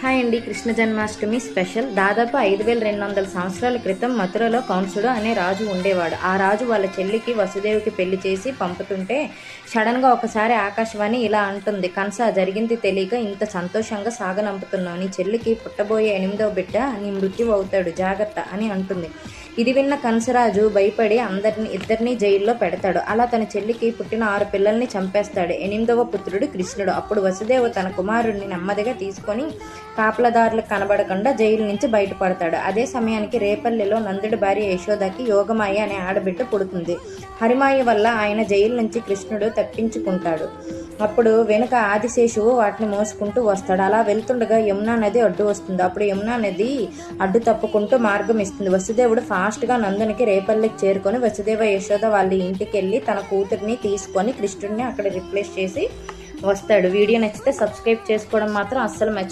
Hi అండి. Krishna Janmashtami special. దాదాపు 5200 సంవత్సరాల క్రితం మథురలో కంసుడు అనే రాజు ఉండేవాడు. ఆ రాజు వాళ్ళ చెల్లికి వసుదేవికి పెళ్లి చేసి పంపుతుంటే సడన్గా ఒకసారి ఆకాశవాణి ఇలా అంటుంది, కంస, జరిగింది తెలియక ఇంత సంతోషంగా సాగనంపుతున్నావు. నీ చెల్లికి పుట్టబోయే 8వ బిడ్డ నీ మృత్యువు అవుతాడు, జాగ్రత్త అని అంటుంది. ఇది విన్న కంసరాజు భయపడి ఇద్దరిని జైల్లో పెడతాడు. అలా తన చెల్లికి పుట్టిన 6 పిల్లల్ని చంపేస్తాడు. 8వ పుత్రుడు కృష్ణుడు. అప్పుడు వసుదేవు తన కుమారుడిని నెమ్మదిగా తీసుకొని కాపలదారులకు కనబడకుండా జైలు నుంచి బయటపడతాడు. అదే సమయానికి రేపల్లిలో నందుడి భార్య యశోదకి యోగమాయ అనే ఆడబిడ్డ పుడుతుంది. హరిమాయ వల్ల ఆయన జైలు నుంచి కృష్ణుడు తప్పించుకుంటాడు. అప్పుడు వెనుక ఆదిశేషువు వాటిని మోసుకుంటూ వస్తాడు. అలా వెళ్తుండగా యమునా నది అడ్డు వస్తుంది. అప్పుడు యమునా నది అడ్డు తప్పుకుంటూ మార్గం ఇస్తుంది. వసుదేవుడు ఫాస్ట్గా నందునికి రేపల్లికి చేరుకొని వసుదేవ యశోద వాళ్ళ ఇంటికి వెళ్ళి తన కూతురిని తీసుకొని కృష్ణుడిని అక్కడ రిప్లేస్ చేసి వస్తాడు. వీడియో నచ్చితే సబ్స్క్రైబ్ చేసుకోవడం మాత్రం అస్సలు మర్చిపోవద్దు.